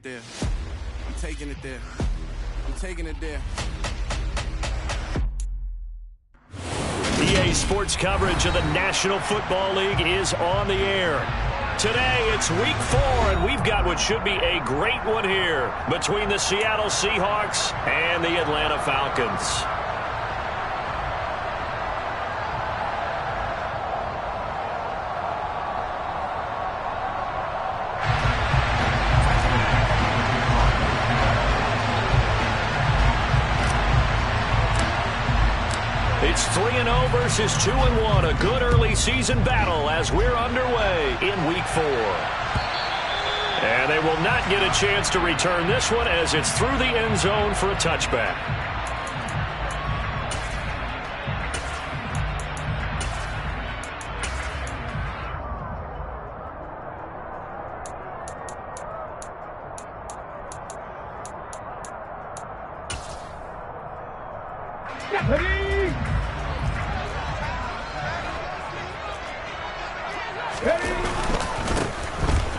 there. I'm taking it there. I'm taking it there. EA Sports coverage of the National Football League is on the air. Today, it's Week 4, and we've got what should be a great one here between the Seattle Seahawks and the Atlanta Falcons. It's 3-0 versus 2-1, a good early season battle as we're underway in Week 4. And they will not get a chance to return this one as it's through the end zone for a touchback.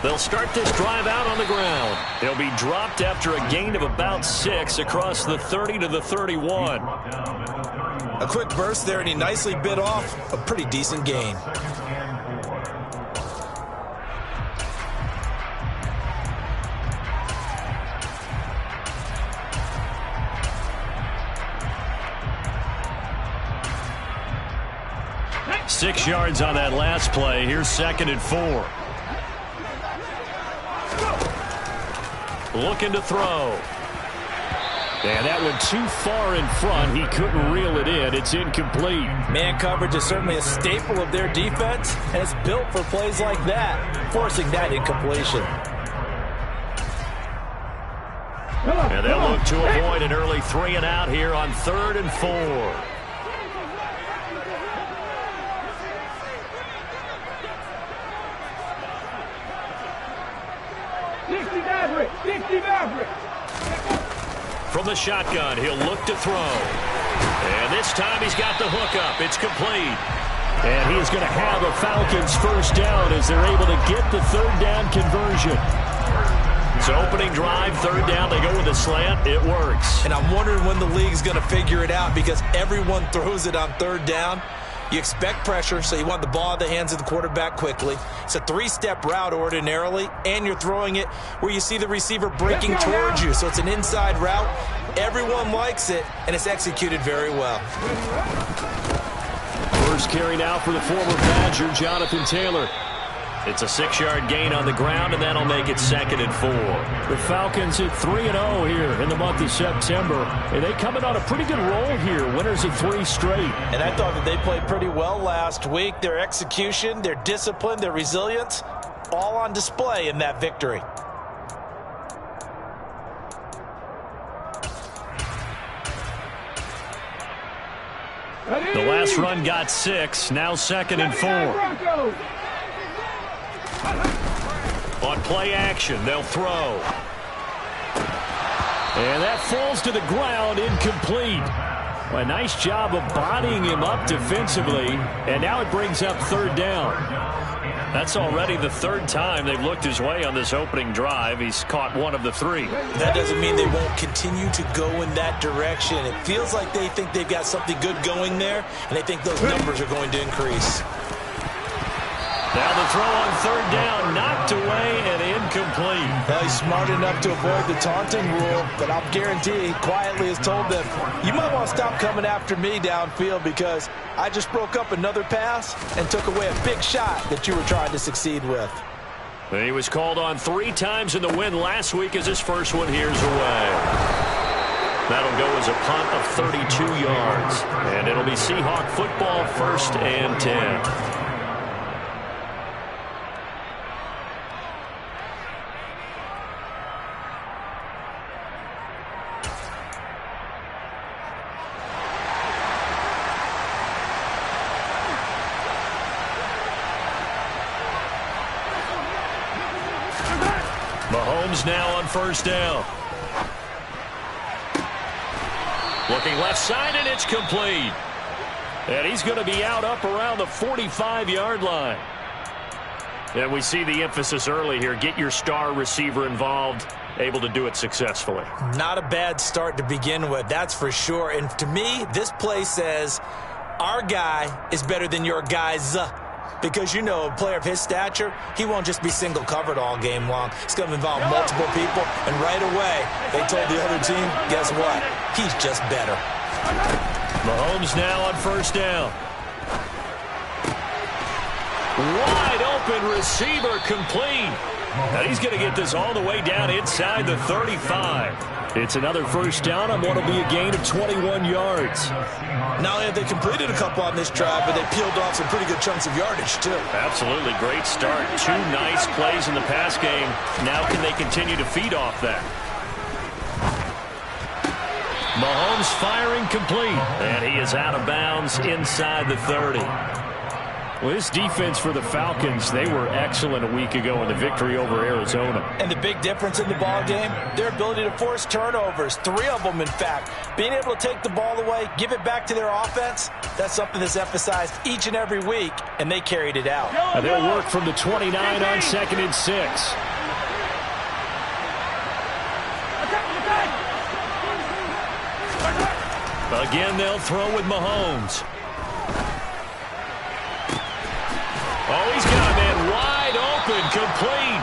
They'll start this drive out on the ground. He'll be dropped after a gain of about 6 across the 30 to the 31. A quick burst there, and he nicely bit off a pretty decent gain. Six yards on that last play. Here's 2nd and 4. Looking to throw. And that went too far in front. He couldn't reel it in. It's incomplete. Man coverage is certainly a staple of their defense, and it's built for plays like that, forcing that incompletion. And they'll look to avoid an early 3-and-out here on 3rd and 4. From the shotgun, he'll look to throw. And this time he's got the hook up. It's complete. And he is going to have a Falcons first down as they're able to get the 3rd down conversion. So opening drive, 3rd down, they go with a slant. It works. And I'm wondering when the league's going to figure it out because everyone throws it on 3rd down. You expect pressure, so you want the ball in the hands of the quarterback quickly. It's a 3-step route ordinarily, and you're throwing it where you see the receiver breaking towards you. So it's an inside route. Everyone likes it, and it's executed very well. First carry now for the former Badger, Jonathan Taylor. It's a 6-yard gain on the ground, and that'll make it 2nd and 4. The Falcons at 3-0 here in the month of September. And they come in on a pretty good roll here, winners of 3 straight. And I thought that they played pretty well last week. Their execution, their discipline, their resilience, all on display in that victory. The last run got 6, now 2nd and 4. On play action, they'll throw. And that falls to the ground, incomplete. Well, a nice job of bodying him up defensively, and now it brings up 3rd down. That's already the 3rd time they've looked his way on this opening drive. He's caught 1 of the 3. That doesn't mean they won't continue to go in that direction. It feels like they think they've got something good going there, and they think those numbers are going to increase. Now the throw on 3rd down, knocked away and incomplete. Well, he's smart enough to avoid the taunting rule, but I'll guarantee he quietly has told them, you might want to stop coming after me downfield because I just broke up another pass and took away a big shot that you were trying to succeed with. He was called on 3 times in the win last week as his first one here's away. That'll go as a punt of 32 yards. And it'll be Seahawk football, 1st and 10. Mahomes now on 1st down. Looking left side, and it's complete. And he's going to be out up around the 45-yard line. And we see the emphasis early here. Get your star receiver involved. able to do it successfully. Not a bad start to begin with, that's for sure. And to me, this play says our guy is better than your guys. Because, you know, a player of his stature, he won't just be single covered all game long. It's going to involve multiple people. And right away, they told the other team, guess what? He's just better. Mahomes now on first down. Wide open receiver complete. Now he's going to get this all the way down inside the 35. It's another first down on what will be a gain of 21 yards. Not only have they completed a couple on this drive, but they peeled off some pretty good chunks of yardage, too. Absolutely. Great start. 2 nice plays in the pass game. Now can they continue to feed off that? Mahomes firing complete. And he is out of bounds inside the 30. Well, this defense for the Falcons, they were excellent a week ago in the victory over Arizona. And the big difference in the ball game, their ability to force turnovers, 3 of them, in fact. Being able to take the ball away, give it back to their offense, that's something that's emphasized each and every week, and they carried it out. And they'll work from the 29 on 2nd and 6. Again, they'll throw with Mahomes. Oh, he's got a man wide open, complete.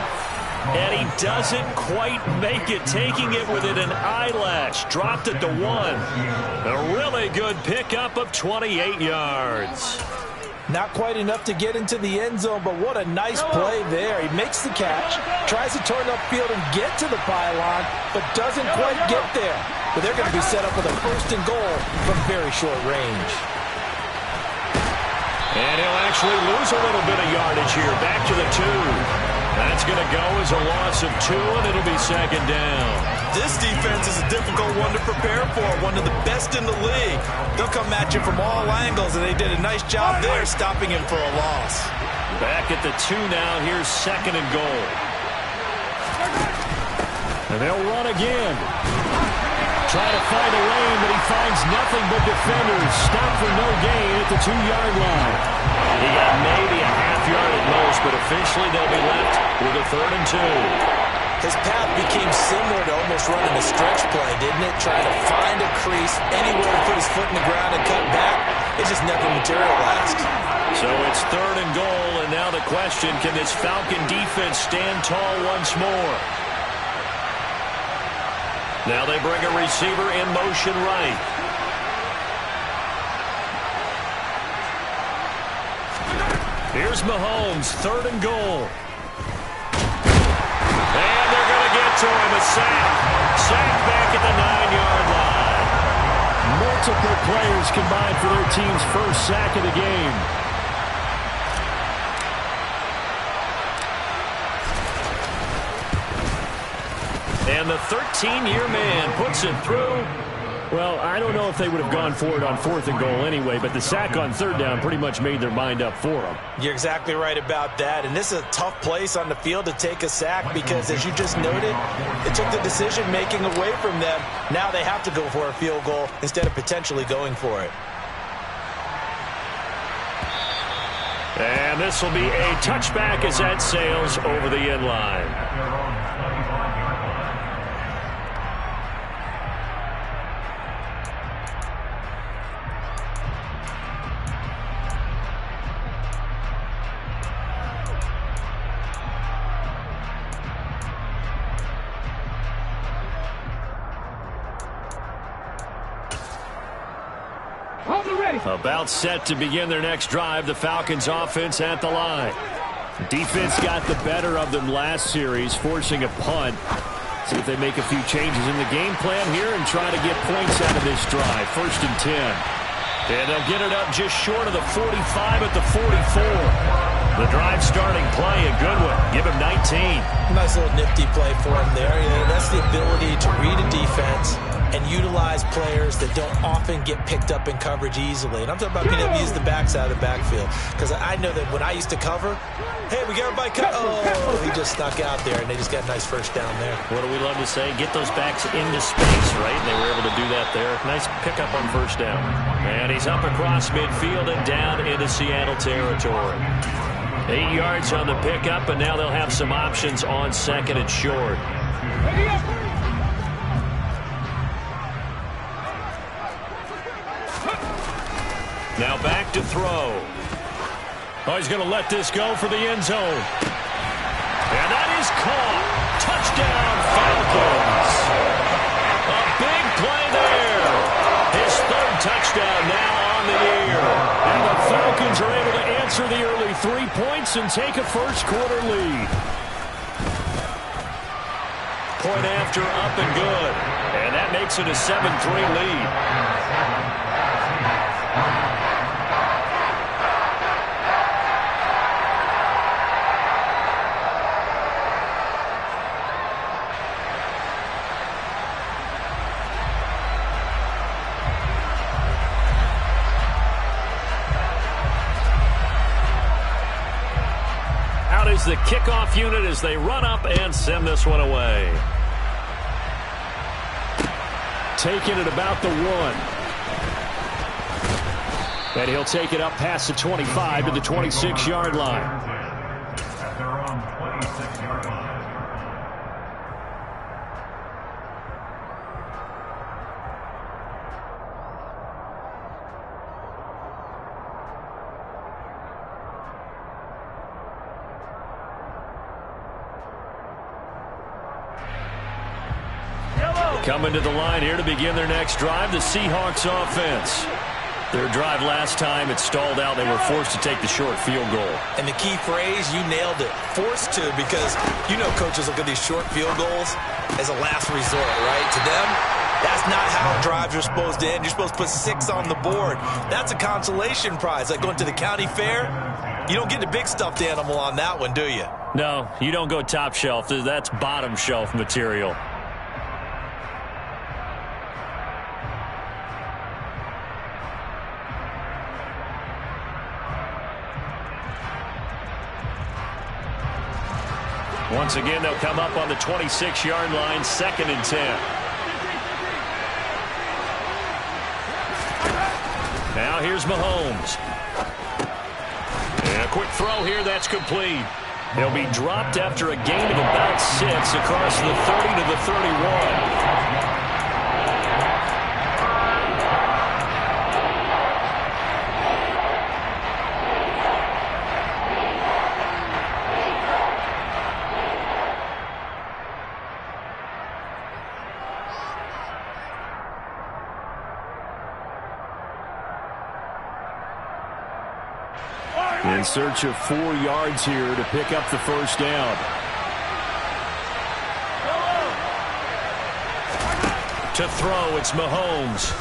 And he doesn't quite make it, taking it within an eyelash. Dropped it to 1. A really good pickup of 28 yards. Not quite enough to get into the end zone, but what a nice play there. He makes the catch, tries to turn upfield and get to the pylon, but doesn't quite get there. But they're going to be set up with a 1st and goal from very short range. And he'll actually lose a little bit of yardage here. Back to the 2. That's going to go as a loss of 2, and it'll be 2nd down. This defense is a difficult one to prepare for, one of the best in the league. They'll come at you from all angles, and they did a nice job there stopping him for a loss. Back at the 2 now. Here's 2nd and goal. And they'll run again. Try to find a lane, but he finds nothing but defenders. Stop for no gain at the 2-yard line. He got maybe a half yard at most, but officially they'll be left with a 3rd and 2. His path became similar to almost running a stretch play, didn't it? Trying to find a crease, anywhere to put his foot in the ground and cut back. It just never materialized. So it's 3rd and goal, and now the question, can this Falcon defense stand tall once more? Now they bring a receiver in motion right. Here's Mahomes, 3rd and goal. And they're going to get to him, a sack. Sack back at the 9-yard line. Multiple players combined for their team's first sack of the game. And the 13-year man puts it through. Well, I don't know if they would have gone for it on 4th and goal anyway, but the sack on 3rd down pretty much made their mind up for them. You're exactly right about that. And this is a tough place on the field to take a sack because, as you just noted, it took the decision-making away from them. Now they have to go for a field goal instead of potentially going for it. And this will be a touchback as that sails over the end line. About set to begin their next drive. The Falcons offense at the line. Defense got the better of them last series, forcing a punt. See if they make a few changes in the game plan here and try to get points out of this drive. 1st and 10. And they'll get it up just short of the 45 at the 44. The drive starting play, a good one. Give him 19. Nice little nifty play for him there. That's the ability to read a defense and utilize players that don't often get picked up in coverage easily. And I'm talking about being able to use the backside of the backfield. Because I know that when I used to cover, hey, we got everybody cut. Oh, he just snuck out there, and they just got a nice 1st down there. What do we love to say? Get those backs into space, right? And they were able to do that there. Nice pickup on 1st down. And he's up across midfield and down into Seattle territory. 8 yards on the pickup, and now they'll have some options on 2nd and short. Now back to throw. Oh, he's going to let this go for the end zone. And that is caught. Touchdown, Falcons. A big play there. His third touchdown now on the year. And the Falcons are able to answer the early 3 points and take a first-quarter lead. Point after, up and good. And that makes it a 7-3 lead. Is the kickoff unit as they run up and send this one away. Taking it about the 1. And he'll take it up past the 25 to the 26-yard line. At their own 26-yard line. Coming to the line here to begin their next drive, the Seahawks offense. Their drive last time, it stalled out. They were forced to take the short field goal. And the key phrase, you nailed it. Forced to, because you know coaches look at these short field goals as a last resort, right? To them, that's not how drives are supposed to end. You're supposed to put 6 on the board. That's a consolation prize. Like going to the county fair, you don't get the big stuffed animal on that one, do you? No, you don't go top shelf. That's bottom shelf material. Once again, they'll come up on the 26-yard line, 2nd and 10. Now here's Mahomes. And a quick throw here, that's complete. He'll be dropped after a gain of about 6 across the 30 to the 31. In search of 4 yards here to pick up the first down. To throw, it's Mahomes.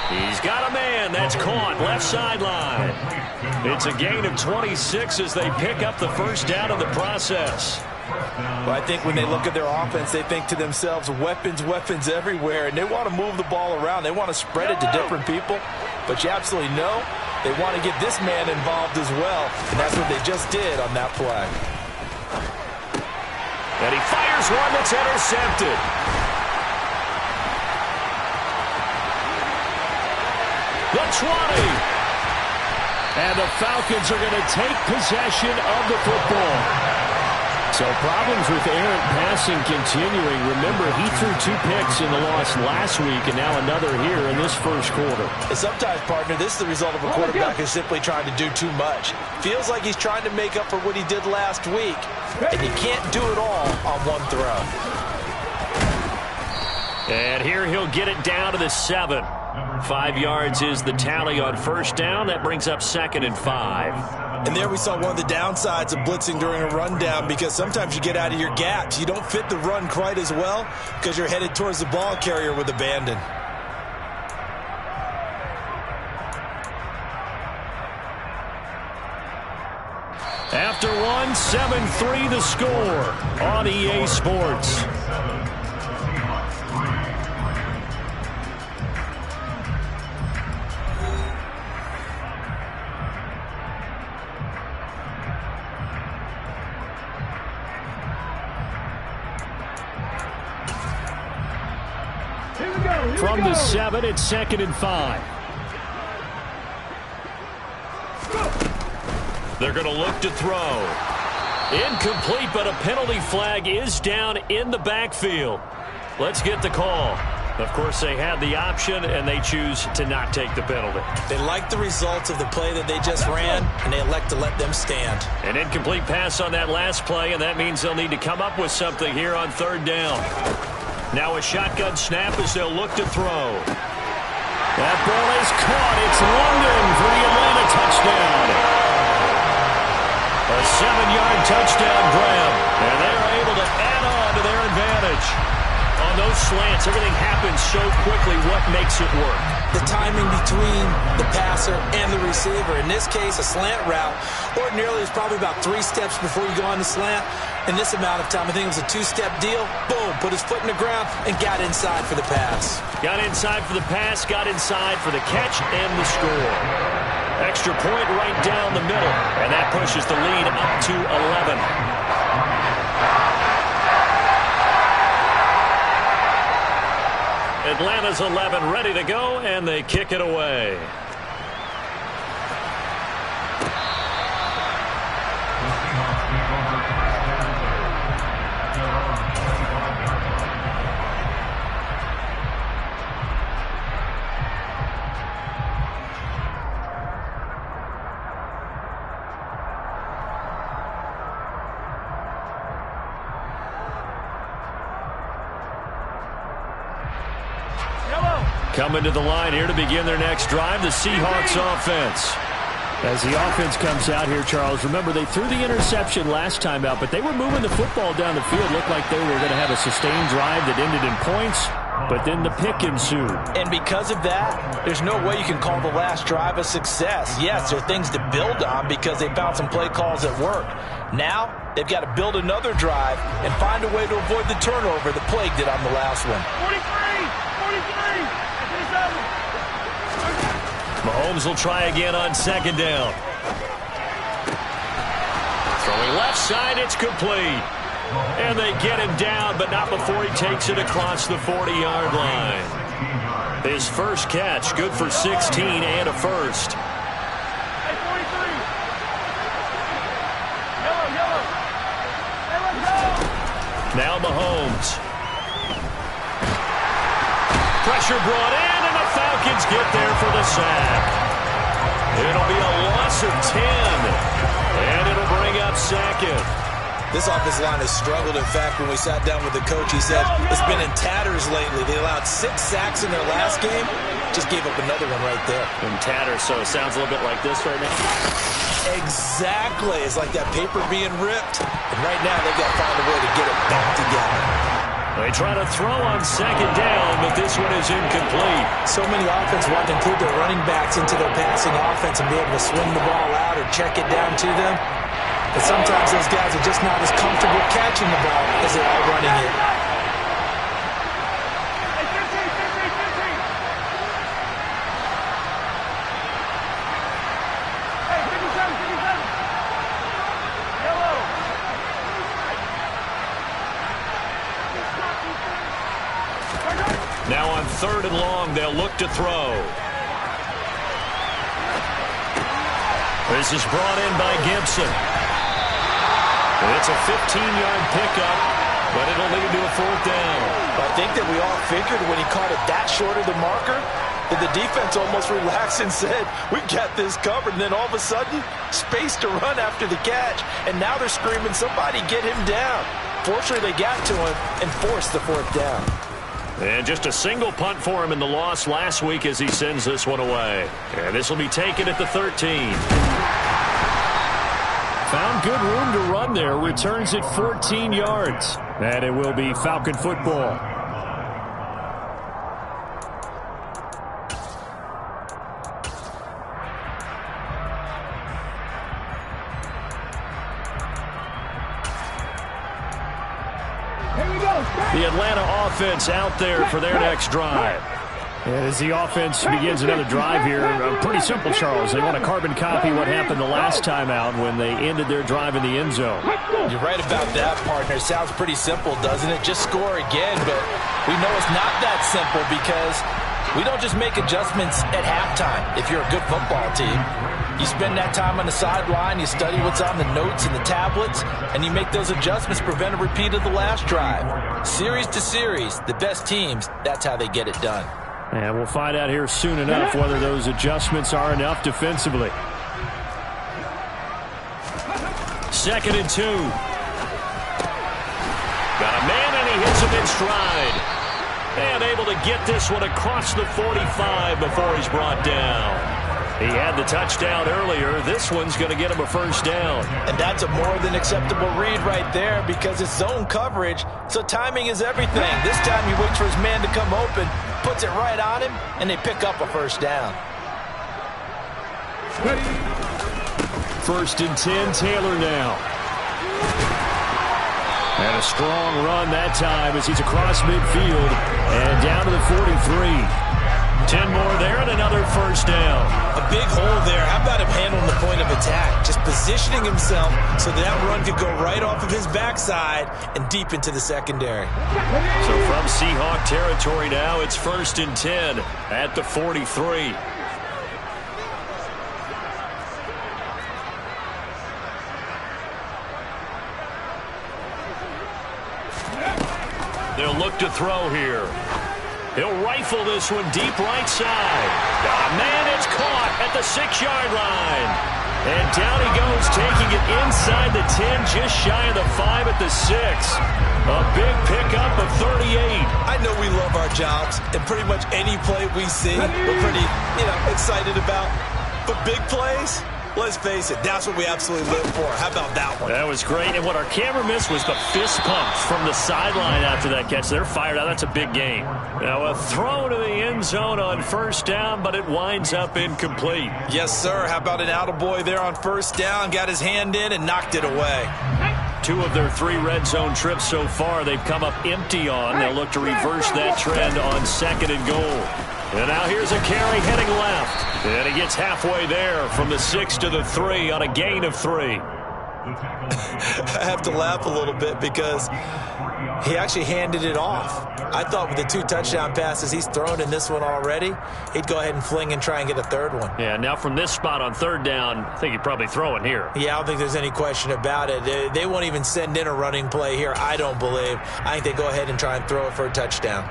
He's got a man. That's caught. Left sideline. It's a gain of 26 as they pick up the first down in the process. Well, I think when they look at their offense, they think to themselves, weapons, weapons everywhere, and they want to move the ball around. They want to spread it to different people, but you absolutely know they want to get this man involved as well, and that's what they just did on that play. And he fires one that's intercepted. The 20. And the Falcons are going to take possession of the football. So problems with errant passing continuing. Remember, he threw 2 picks in the loss last week and now another here in this first quarter. And sometimes, partner, this is the result of a quarterback who's simply trying to do too much. Feels like he's trying to make up for what he did last week, and you can't do it all on one throw. And here he'll get it down to the 7. 5 yards is the tally on first down. That brings up 2nd and 5. And there we saw one of the downsides of blitzing during a rundown, because sometimes you get out of your gaps. You don't fit the run quite as well because you're headed towards the ball carrier with abandon. After one, 7-3 the score on EA Sports. From the 7, it's 2nd and 5. They're going to look to throw. Incomplete, but a penalty flag is down in the backfield. Let's get the call. Of course, they had the option, and they choose to not take the penalty. They like the results of the play that they just ran, and they elect to let them stand. An incomplete pass on that last play, and that means they'll need to come up with something here on third down. Now a shotgun snap as they'll look to throw. That ball is caught. It's London for the Atlanta touchdown. A 7-yard touchdown grab, and they are able to add on to their advantage. On those slants, everything happens so quickly. What makes it work? The timing between the passer and the receiver. In this case, a slant route ordinarily is probably about 3 steps before you go on the slant. In this amount of time, I think it was a 2-step deal. Boom, put his foot in the ground and got inside for the pass. Got inside for the pass, got inside for the catch and the score. Extra point right down the middle, and that pushes the lead up to 11. Atlanta's 11 ready to go, and they kick it away. Coming to the line here to begin their next drive, the Seahawks offense. As the offense comes out here, Charles, remember they threw the interception last time out, but they were moving the football down the field. Looked like they were going to have a sustained drive that ended in points, but then the pick ensued. And because of that, there's no way you can call the last drive a success. Yes, there are things to build on because they found some play calls that work. Now, they've got to build another drive and find a way to avoid the turnover that plagued it on the last one. 43! Mahomes will try again on second down. Throwing left side, it's complete. And they get him down, but not before he takes it across the 40-yard line. His first catch, good for 16 and a first. Hey, 43. Yellow. Hey, let's go. Now Mahomes. Pressure brought in, and the Falcons get there for the sack. It'll be a loss of 10, and it'll bring up second. This offensive line has struggled. In fact, when we sat down with the coach, he said it's been in tatters lately. They allowed 6 sacks in their last game. Just gave up another one right there. In tatters, so it sounds a little bit like this right now. Exactly. It's like that paper being ripped. And right now, they've got to find a way to get it back together. They try to throw on second down, but this one is incomplete. So many offenses want to include their running backs into their passing offense and be able to swing the ball out or check it down to them. But sometimes those guys are just not as comfortable catching the ball as they are running it. Hey, 15. Hey, 57. Yellow. Now on third and long, they'll look to throw. This is brought in by Gibson. It's a 15-yard pickup, but it'll lead to a fourth down. I think that we all figured when he caught it that short of the marker that the defense almost relaxed and said, we got this covered. And then all of a sudden, space to run after the catch. And now they're screaming, somebody get him down. Fortunately, they got to him and forced the fourth down. And just a single punt for him in the loss last week as he sends this one away. And this will be taken at the 13. Found good room to run there. Returns it 14 yards. And it will be Falcon football. The Atlanta offense out there for their next drive. As the offense begins another drive here, pretty simple, Charles. They want to carbon copy what happened the last time out when they ended their drive in the end zone. You're right about that, partner. Sounds pretty simple, doesn't it? Just score again, but we know it's not that simple because we don't just make adjustments at halftime if you're a good football team. You spend that time on the sideline, you study what's on the notes and the tablets, and you make those adjustments to prevent a repeat of the last drive. Series to series, the best teams, that's how they get it done. And we'll find out here soon enough whether those adjustments are enough defensively. 2nd and 2. Got a man, and he hits him in stride. And able to get this one across the 45 before he's brought down. He had the touchdown earlier. This one's going to get him a first down. And that's a more than acceptable read right there because it's zone coverage, so timing is everything. This time he waits for his man to come open, puts it right on him, and they pick up a first down. 1st and 10, Taylor now. And a strong run that time as he's across midfield and down to the 43. 10 more there and another first down. A big hole there. How about him handling the point of attack? Just positioning himself so that run could go right off of his backside and deep into the secondary. So from Seahawk territory now, it's 1st and 10 at the 43. They'll look to throw here. He'll rifle this one deep right side. Man, it's caught at the 6-yard line. And down he goes, taking it inside the 10, just shy of the 5 at the 6. A big pickup of 38. I know we love our jobs, and pretty much any play we see, we're pretty, excited about. But big plays, let's face it, that's what we absolutely live for. How about that one? That was great. And what our camera missed was the fist pumps from the sideline after that catch. They're fired out. That's a big game. Now a throw to the end zone on first down, but it winds up incomplete. Yes, sir. How about an attaboy there on first down? Got his hand in and knocked it away. 2 of their 3 red zone trips so far they've come up empty on. They'll look to reverse that trend on 2nd and goal. And now here's a carry heading left. And he gets halfway there from the 6 to the 3 on a gain of 3. I have to laugh a little bit because he actually handed it off. I thought with the 2 touchdown passes he's thrown in this one already, he'd go ahead and fling and try and get a 3rd one. Yeah, now from this spot on 3rd down, I think he'd probably throw it here. Yeah, I don't think there's any question about it. They won't even send in a running play here, I don't believe. I think they go ahead and try and throw it for a touchdown.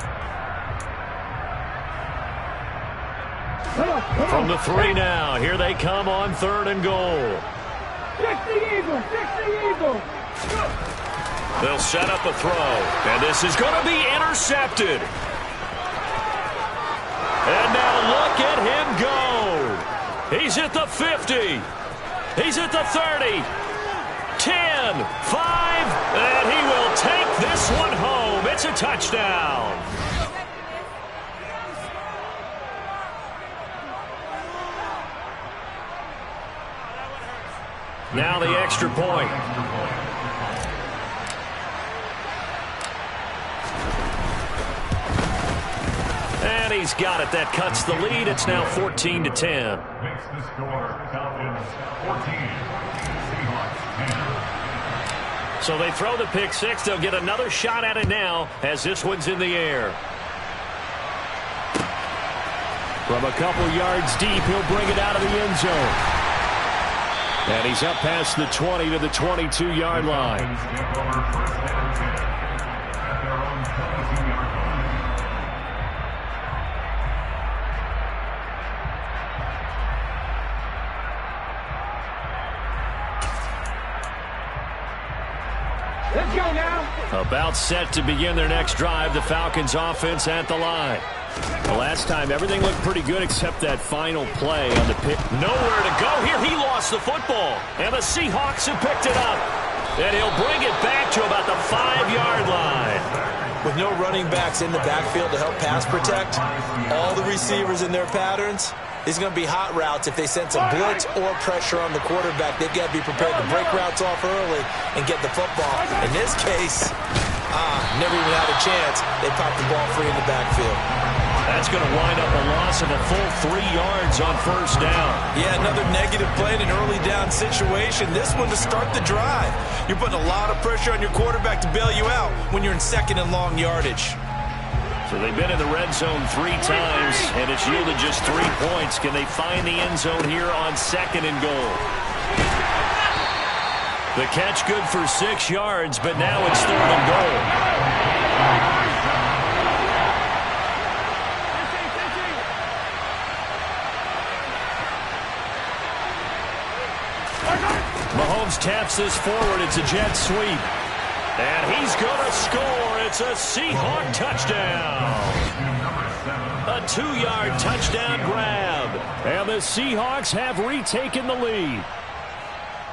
From the 3 now, here they come on 3rd and goal. Fix the Eagle! Fix the Eagle! They'll set up a throw, and this is going to be intercepted. And now look at him go. He's at the 50. He's at the 30. 10, 5, and he will take this one home. It's a touchdown. Now the extra point. And he's got it. That cuts the lead. It's now 14-10. Makes the score Falcons 14, Seahawks 10. So they throw the pick 6. They'll get another shot at it now as this one's in the air. From a couple yards deep, he'll bring it out of the end zone. And he's up past the 20 to the 22-yard line. Let's go now. About set to begin their next drive. The Falcons offense at the line. The last time, everything looked pretty good except that final play on the pick. Nowhere to go here. He lost the football. And the Seahawks have picked it up. And he'll bring it back to about the 5-yard line. With no running backs in the backfield to help pass protect, all the receivers in their patterns, these are going to be hot routes. If they sense a blitz or pressure on the quarterback, they've got to be prepared to break routes off early and get the football. In this case, never even had a chance. They popped the ball free in the backfield. That's going to wind up a loss of a full 3 yards on first down. Yeah, another negative play in an early down situation. This one to start the drive. You're putting a lot of pressure on your quarterback to bail you out when you're in 2nd and long yardage. So they've been in the red zone 3 times, and it's yielded just 3 points. Can they find the end zone here on 2nd and goal? The catch good for 6 yards, but now it's 3rd and goal. Mahomes taps this forward. It's a jet sweep. And he's going to score. It's a Seahawk touchdown. A 2-yard touchdown grab. And the Seahawks have retaken the lead.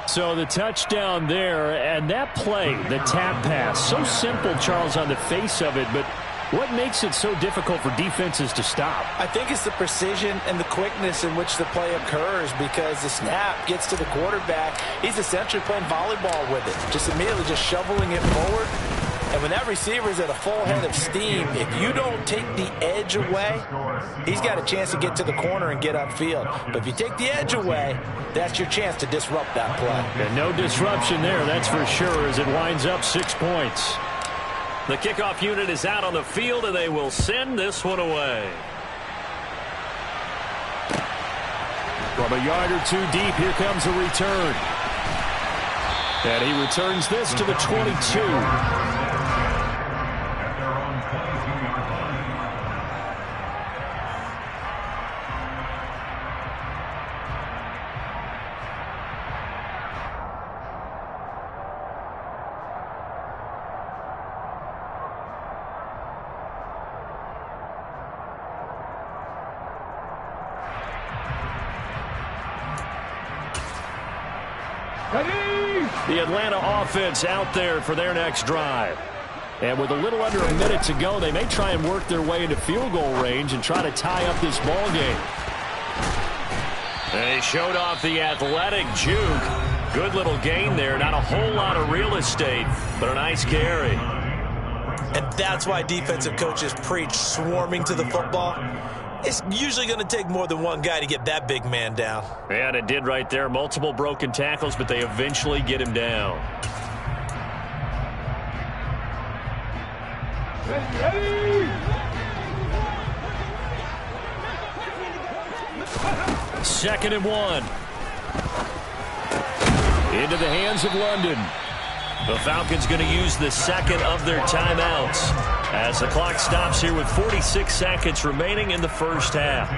So the touchdown there, and that play, the tap pass, so simple, Charles, on the face of it, but what makes it so difficult for defenses to stop? I think it's the precision and the quickness in which the play occurs, because the snap gets to the quarterback. He's essentially playing volleyball with it, just immediately just shoveling it forward. And when that receiver is at a full head of steam, if you don't take the edge away, he's got a chance to get to the corner and get upfield. But if you take the edge away, that's your chance to disrupt that play. And no disruption there, that's for sure, as it winds up 6 points. The kickoff unit is out on the field, and they will send this one away. From a yard or 2 deep, here comes a return. And he returns this to the 22. The Atlanta offense out there for their next drive. And with a little under a minute to go, they may try and work their way into field goal range and try to tie up this ball game. They showed off the athletic juke. Good little gain there. Not a whole lot of real estate, but a nice carry. And that's why defensive coaches preach swarming to the football. It's usually going to take more than one guy to get that big man down. And it did right there. Multiple broken tackles, but they eventually get him down. Second and 1. Into the hands of London. The Falcons going to use the second of their timeouts as the clock stops here with 46 seconds remaining in the first half.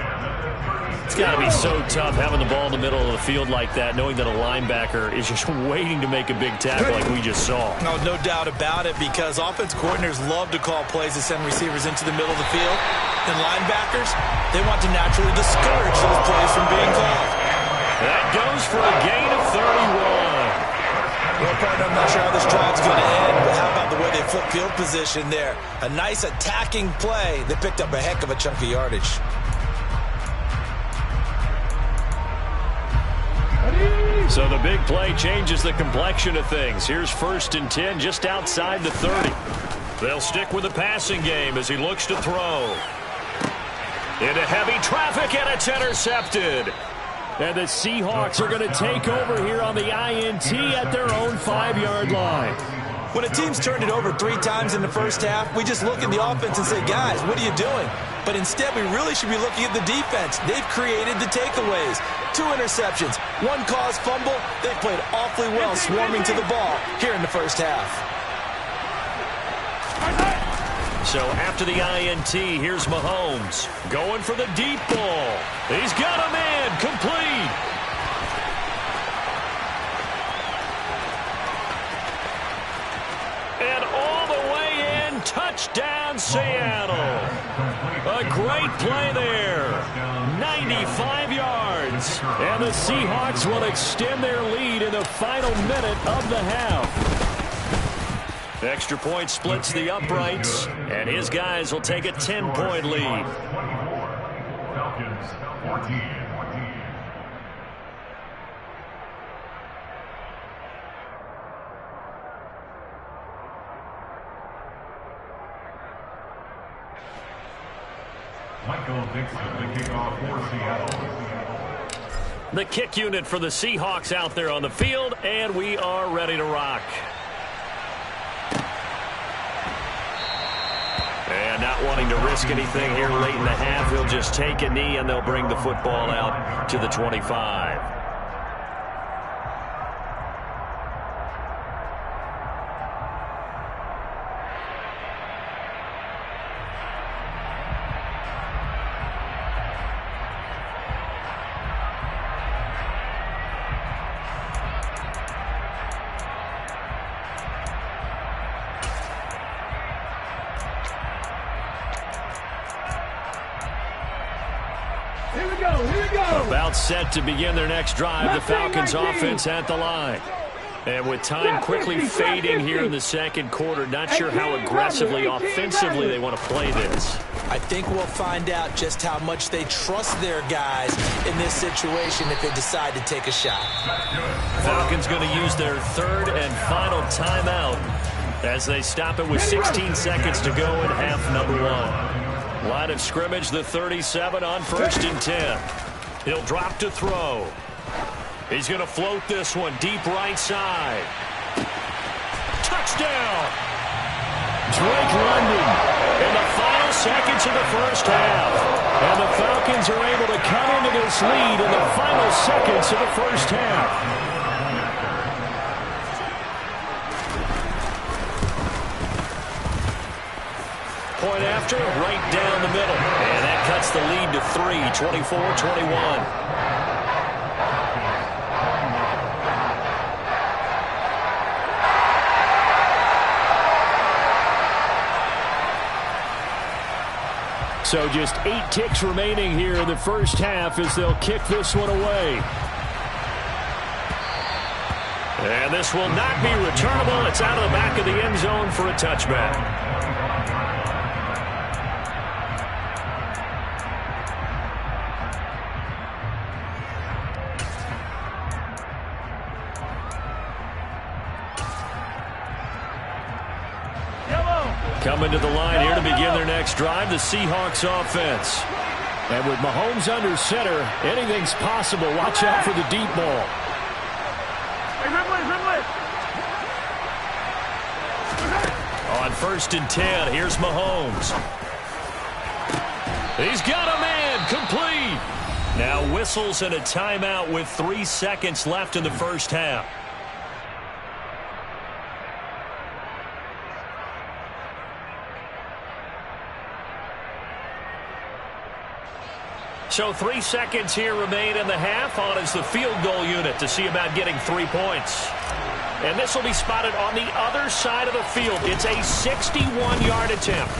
It's got to be so tough having the ball in the middle of the field like that, knowing that a linebacker is just waiting to make a big tackle like we just saw. No doubt about it, because offense coordinators love to call plays to send receivers into the middle of the field. And linebackers, they want to naturally discourage those plays from being called. That goes for a gain of 31. Well, partner, I'm not sure how this drive's going to end, but how about the way they flip field position there? A nice attacking play. They picked up a heck of a chunk of yardage. So the big play changes the complexion of things. Here's 1st and 10 just outside the 30. They'll stick with the passing game as he looks to throw. Into heavy traffic, and it's intercepted. And the Seahawks are going to take over here on the INT at their own 5-yard line. When a team's turned it over 3 times in the first half, we just look at the offense and say, guys, what are you doing? But instead, we really should be looking at the defense. They've created the takeaways. 2 interceptions, 1 caused fumble. They've played awfully well swarming to the ball here in the first half. So after the INT, here's Mahomes going for the deep ball. He's got a man complete. And all the way in, touchdown Seattle. A great play there. 95 yards. And the Seahawks will extend their lead in the final minute of the half. The extra point splits the uprights, and his guys will take a 10-point lead. Falcons 14. Michael Dixon, the kickoff for Seattle. The kick unit for the Seahawks out there on the field, and we are ready to rock. And not wanting to risk anything here late in the half, he'll just take a knee and they'll bring the football out to the 25. Here we go. About set to begin their next drive. The Falcons offense at the line. And with time quickly fading here in the second quarter, not sure how aggressively, offensively they want to play this. I think we'll find out just how much they trust their guys in this situation if they decide to take a shot. Falcons going to use their third and final timeout as they stop it with 16 seconds to go in half number one. Line of scrimmage, the 37 on 1st and 10. He'll drop to throw. He's going to float this one deep right side. Touchdown! Drake London in the final seconds of the first half. And the Falcons are able to cut into this lead in the final seconds of the first half. Point after, right down the middle. And that cuts the lead to 3, 24-21. So just 8 ticks remaining here in the first half as they'll kick this one away. And this will not be returnable. It's out of the back of the end zone for a touchback. Coming to the line here to begin their next drive, the Seahawks offense. And with Mahomes under center, anything's possible. Watch out for the deep ball. On 1st and 10, here's Mahomes. He's got a man, complete. Now whistles and a timeout with 3 seconds left in the first half. So 3 seconds here remain in the half. On is the field goal unit to see about getting 3 points. And this will be spotted on the other side of the field. It's a 61-yard attempt.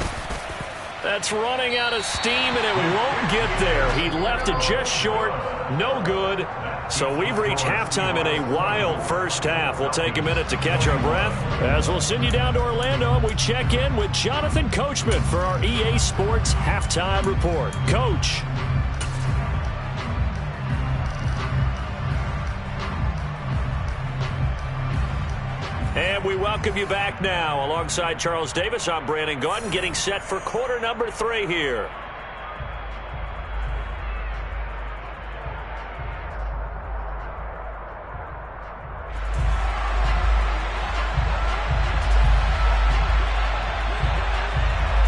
That's running out of steam, and it won't get there. He left it just short. No good. So we've reached halftime in a wild first half. We'll take a minute to catch our breath as we'll send you down to Orlando, and we check in with Jonathan Coachman for our EA Sports Halftime Report. Coach. And we welcome you back now. Alongside Charles Davis, I'm Brandon Gaudin, getting set for quarter number 3 here.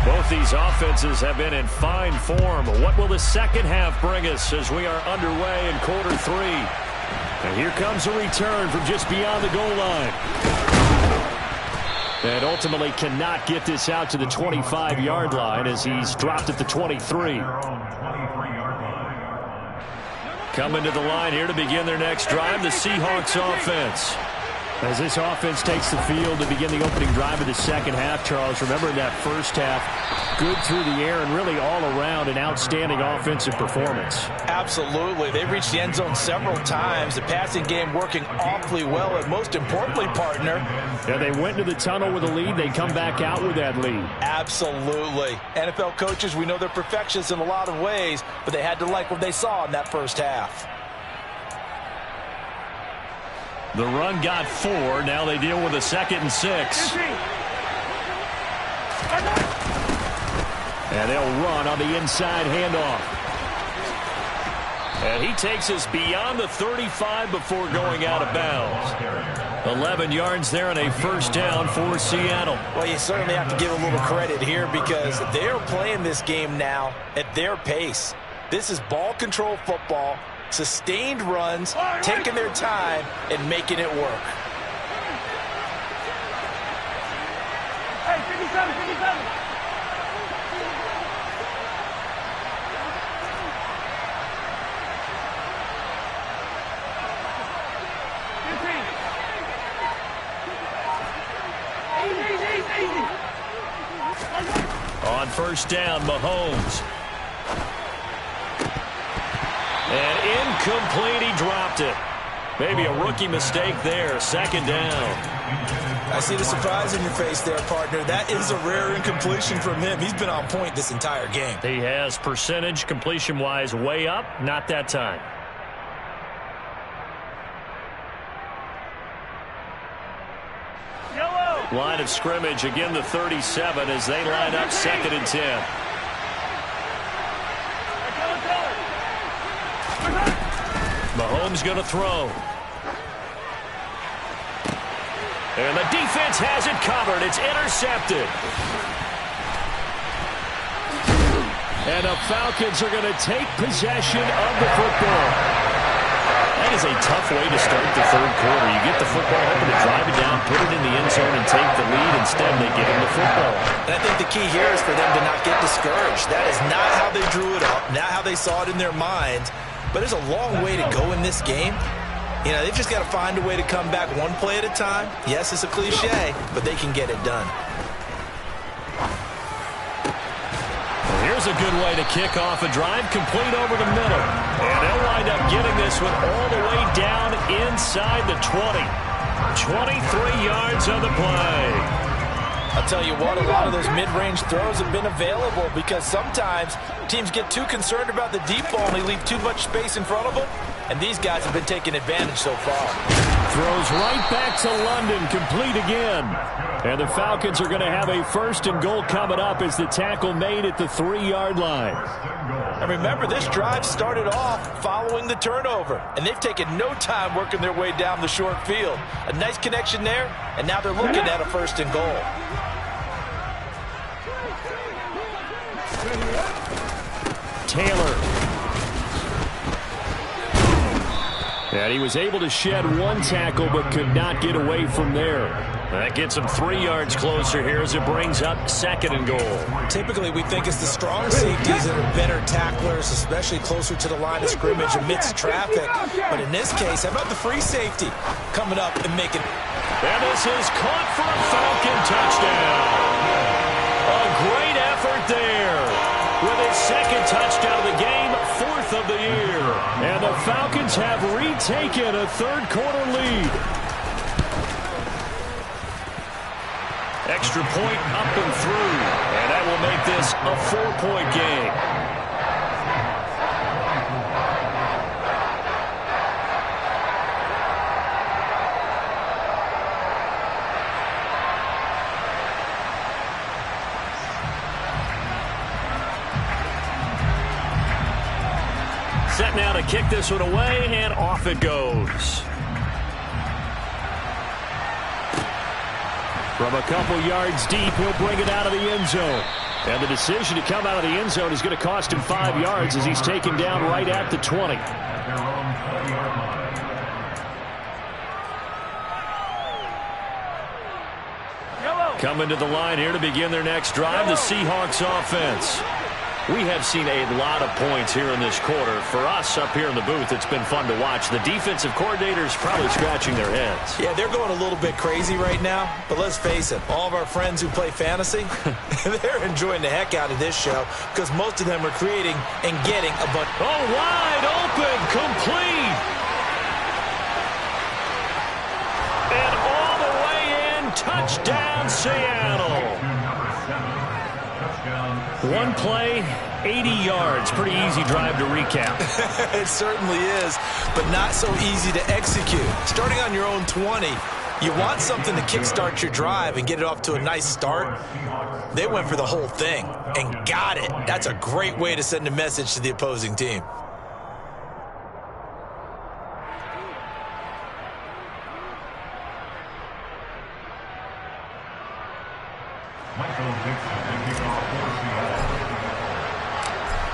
Both these offenses have been in fine form. What will the second half bring us as we are underway in quarter 3? And here comes a return from just beyond the goal line. And ultimately cannot get this out to the 25-yard line as he's dropped at the 23. Coming to the line here to begin their next drive, the Seahawks offense. As this offense takes the field to begin the opening drive of the second half, Charles, remember in that first half, good through the air and really all around an outstanding offensive performance. Absolutely. They reached the end zone several times. The passing game working awfully well, and most importantly, partner. Yeah, they went to the tunnel with a lead. They come back out with that lead. Absolutely. NFL coaches, we know they're perfectionists in a lot of ways, but they had to like what they saw in that first half. The run got 4. Now they deal with a 2nd and 6. And they'll run on the inside handoff. And he takes us beyond the 35 before going out of bounds. 11 yards there and a first down for Seattle. Well, you certainly have to give a little credit here because they're playing this game now at their pace. This is ball control football, sustained runs, taking their time and making it work. Hey, 57, 57. On first down, Mahomes. And incomplete, he dropped it. Maybe a rookie mistake there, second down. I see the surprise in your face there, partner. That is a rare incompletion from him. He's been on point this entire game. He has percentage completion-wise way up, not that time. Line of scrimmage, again the 37 as they line up 2nd and 10. Mahomes going to throw. And the defense has it covered. It's intercepted. And the Falcons are going to take possession of the football. That is a tough way to start the third quarter. You get the football, hoping to drive it down, put it in the end zone, and take the lead. Instead, they give him the football. And I think the key here is for them to not get discouraged. That is not how they drew it up, not how they saw it in their minds. But there's a long way to go in this game. You know, they've just got to find a way to come back one play at a time. Yes, it's a cliche, but they can get it done. Here's a good way to kick off a drive, complete over the middle. And they'll wind up getting this one all the way down inside the 20. 23 yards on the play. I'll tell you what, a lot of those mid-range throws have been available because sometimes teams get too concerned about the deep ball and they leave too much space in front of them. And these guys have been taking advantage so far. Throws right back to London, complete again. And the Falcons are going to have a 1st and goal coming up as the tackle made at the 3-yard line. And remember, this drive started off following the turnover. And they've taken no time working their way down the short field. A nice connection there, and now they're looking at a 1st and goal. Taylor. And he was able to shed one tackle but could not get away from there. That gets him 3 yards closer here as it brings up 2nd and goal. Typically, we think it's the strong safeties that are better tacklers, especially closer to the line of scrimmage amidst traffic. But in this case, how about the free safety coming up and making... And this is caught for a Falcon touchdown. A great effort there. With his 2nd touchdown of the game, 4th of the year. And the Falcons have retaken a third quarter lead. Extra point up and through. And that will make this a 4-point game. Set now to kick this one away, and off it goes. From a couple yards deep, he'll bring it out of the end zone. And the decision to come out of the end zone is going to cost him 5 yards as he's taken down right at the 20. Coming to the line here to begin their next drive, the Seahawks offense. We have seen a lot of points here in this quarter. For us up here in the booth, it's been fun to watch. The defensive coordinators probably scratching their heads. Yeah, they're going a little bit crazy right now. But let's face it, all of our friends who play fantasy, they're enjoying the heck out of this show because most of them are creating and getting a bunch. Oh, wide open, complete. And all the way in, touchdown Seattle. One play, 80 yards. Pretty easy drive to recap. It certainly is, but not so easy to execute. Starting on your own 20, you want something to kickstart your drive and get it off to a nice start. They went for the whole thing and got it. That's a great way to send a message to the opposing team.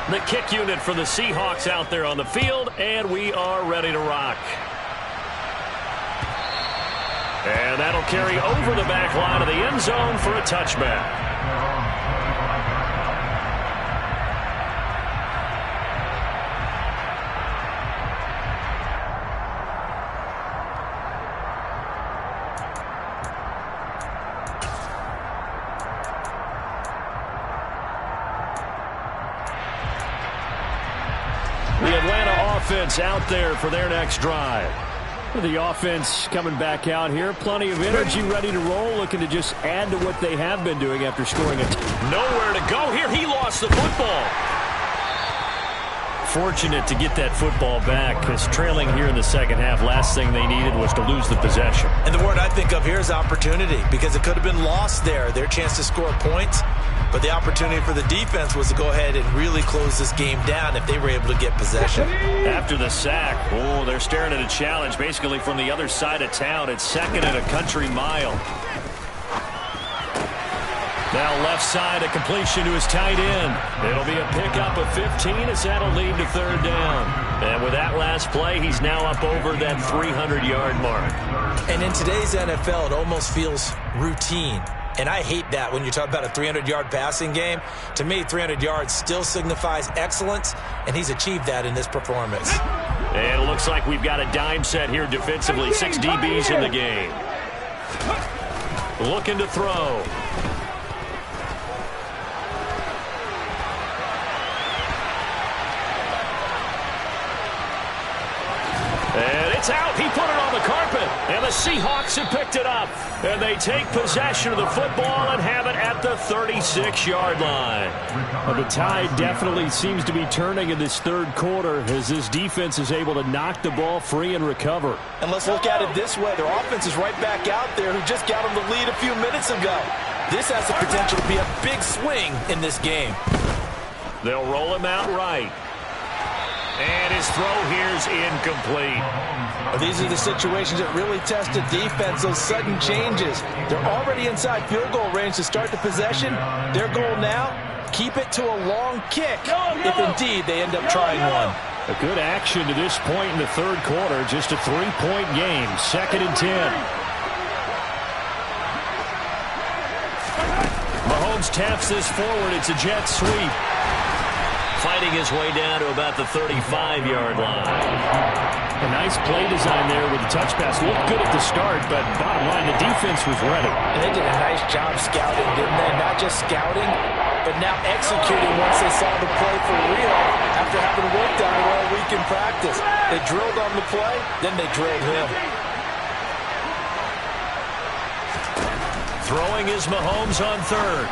The kick unit for the Seahawks out there on the field, and we are ready to rock. And that'll carry over the back line of the end zone for a touchback. The Atlanta offense out there for their next drive. The offense coming back out here. Plenty of energy, ready to roll, looking to just add to what they have been doing after scoring a nowhere to go here. He lost the football. Fortunate to get that football back, because trailing here in the second half, last thing they needed was to lose the possession. And the word I think of here is opportunity, because it could have been lost there, their chance to score points. But the opportunity for the defense was to go ahead and really close this game down if they were able to get possession. After the sack, oh, they're staring at a challenge basically from the other side of town. It's second and a country mile. Now left side, a completion to his tight end. It'll be a pickup of 15 as that'll lead to third down. And with that last play, he's now up over that 300-yard mark. And in today's NFL, it almost feels routine. And I hate that when you talk about a 300-yard passing game. To me, 300 yards still signifies excellence, and he's achieved that in this performance. And it looks like we've got a dime set here defensively. 6 DBs in the game. Looking to throw. And it's out. He put it on the carpet. And the Seahawks have picked it up. And they take possession of the football and have it at the 36-yard line. Well, the tide definitely seems to be turning in this third quarter as this defense is able to knock the ball free and recover. And let's look at it this way. Their offense is right back out there who just got them the lead a few minutes ago. This has the potential to be a big swing in this game. They'll roll him out right. And his throw here's incomplete. Well, these are the situations that really test a defense, those sudden changes. They're already inside field goal range to start the possession. Their goal now, keep it to a long kick, if indeed they end up trying one. A good action to this point in the third quarter. Just a 3-point game, 2nd and 10. Mahomes taps this forward. It's a jet sweep. Fighting his way down to about the 35-yard line. A nice play design there with the touch pass. Looked good at the start, but bottom line, the defense was ready. And they did a nice job scouting, didn't they? Not just scouting, but now executing once they saw the play for real after having worked on it all week in practice. They drilled on the play, then they drilled him. Throwing is Mahomes on third.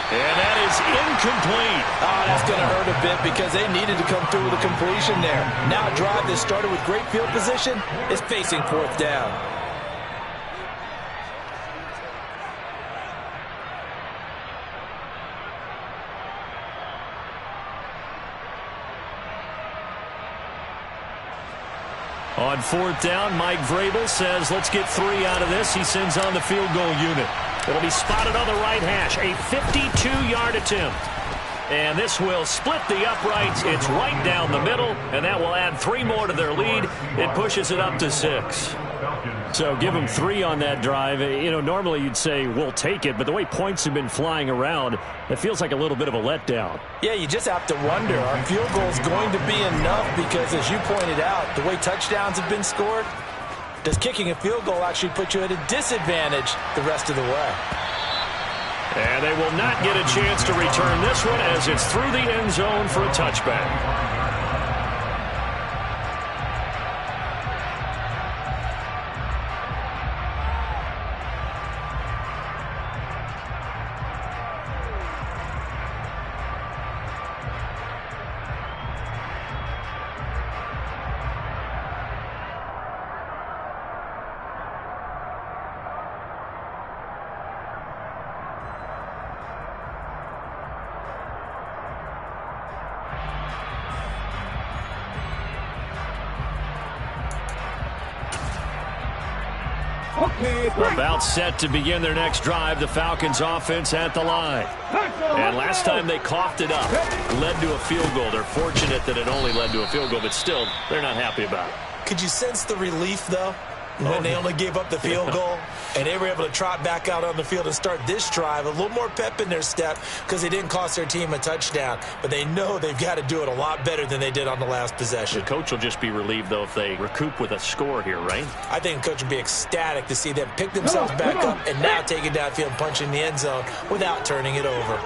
And that is incomplete. Oh, that's going to hurt a bit because they needed to come through with a completion there. Now a drive that started with great field position is facing 4th down. On 4th down, Mike Vrabel says, let's get 3 out of this. He sends on the field goal unit. It'll be spotted on the right hash. A 52-yard attempt. And this will split the uprights. It's right down the middle, and that will add 3 more to their lead. It pushes it up to 6. So give them 3 on that drive. You know, normally you'd say, we'll take it, but the way points have been flying around, it feels like a little bit of a letdown. Yeah, you just have to wonder, are field goals going to be enough? Because as you pointed out, the way touchdowns have been scored, does kicking a field goal actually put you at a disadvantage the rest of the way? And they will not get a chance to return this one as it's through the end zone for a touchback. About set to begin their next drive, the Falcons offense at the line. And last time they coughed it up, led to a field goal. They're fortunate that it only led to a field goal, but still, they're not happy about it. Could you sense the relief, though, when they only gave up the field goal and they were able to trot back out on the field and start this drive? A little more pep in their step because they didn't cost their team a touchdown, but they know they've got to do it a lot better than they did on the last possession. The coach will just be relieved, though, if they recoup with a score here, right? I think the coach will be ecstatic to see them pick themselves back up and now take it downfield and punch in the end zone without turning it over.